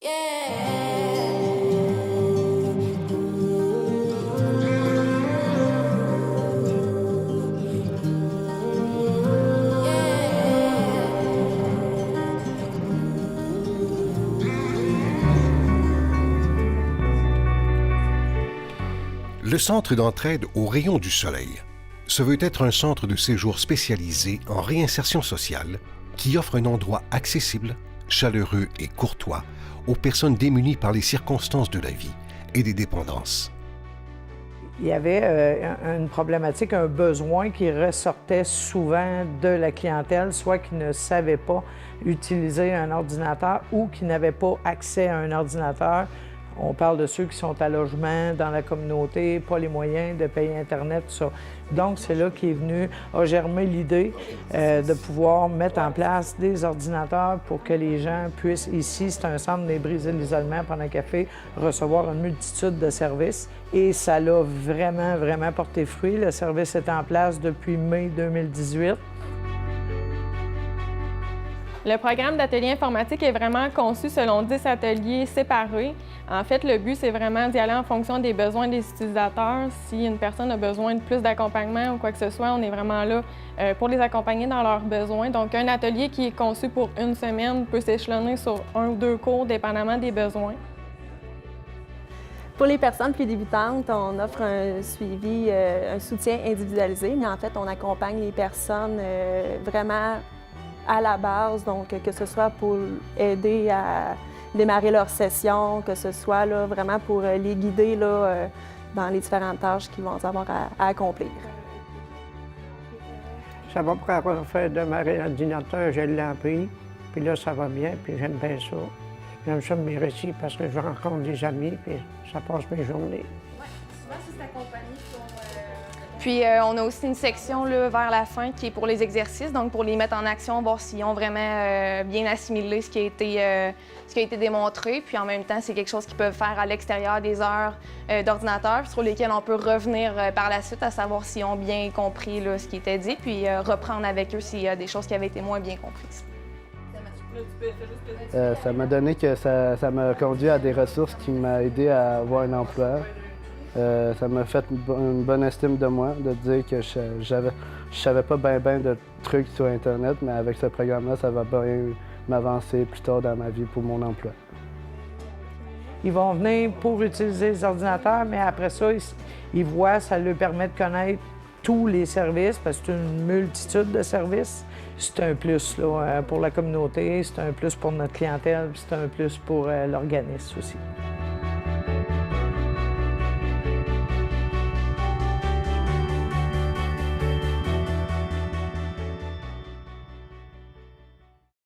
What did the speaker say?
Le Centre d'entraide au rayon du soleil se veut être un centre de séjour spécialisé en réinsertion sociale qui offre un endroit accessible, chaleureux et courtois aux personnes démunies par les circonstances de la vie et des dépendances. Il y avait une problématique, un besoin qui ressortait souvent de la clientèle, soit qui ne savait pas utiliser un ordinateur ou qui n'avait pas accès à un ordinateur. On parle de ceux qui sont à logement, dans la communauté, pas les moyens de payer Internet, tout ça. Donc, c'est là a germé l'idée de pouvoir mettre en place des ordinateurs pour que les gens puissent, ici, c'est un centre des briser l'isolement, prendre un café, recevoir une multitude de services. Et ça l'a vraiment, vraiment porté fruit. Le service est en place depuis mai 2018. Le programme d'atelier informatique est vraiment conçu selon 10 ateliers séparés. En fait, le but, c'est vraiment d'y aller en fonction des besoins des utilisateurs. Si une personne a besoin de plus d'accompagnement ou quoi que ce soit, on est vraiment là pour les accompagner dans leurs besoins. Donc, un atelier qui est conçu pour une semaine peut s'échelonner sur 1 ou 2 cours, dépendamment des besoins. Pour les personnes plus débutantes, on offre un suivi, un soutien individualisé, mais en fait, on accompagne les personnes vraiment à la base, donc que ce soit pour aider à démarrer leur session, que ce soit là, vraiment pour les guider là, dans les différentes tâches qu'ils vont avoir à accomplir. Ça va pour avoir fait démarrer l'ordinateur, je l'ai appris, puis là ça va bien, puis j'aime bien ça. J'aime ça mes récits parce que je rencontre des amis, puis ça passe mes journées. Oui, souvent c'est accompagné pour... Puis on a aussi une section là, vers la fin qui est pour les exercices, donc pour les mettre en action, voir s'ils ont vraiment bien assimilé ce qui a été démontré. Puis en même temps, c'est quelque chose qu'ils peuvent faire à l'extérieur des heures d'ordinateur, sur lesquelles on peut revenir par la suite à savoir s'ils ont bien compris là, ce qui était dit, puis reprendre avec eux s'il y a des choses qui avaient été moins bien comprises. Ça m'a donné que ça m'a conduit à des ressources qui m'ont aidé à avoir un emploi. Ça m'a fait une bonne estime de moi, de dire que je savais pas bien de trucs sur Internet, mais avec ce programme-là, ça va bien m'avancer plus tard dans ma vie pour mon emploi. Ils vont venir pour utiliser les ordinateurs, mais après ça, ils voient, ça leur permet de connaître tous les services, parce que c'est une multitude de services. C'est un plus là, pour la communauté, c'est un plus pour notre clientèle, c'est un plus pour l'organisme aussi.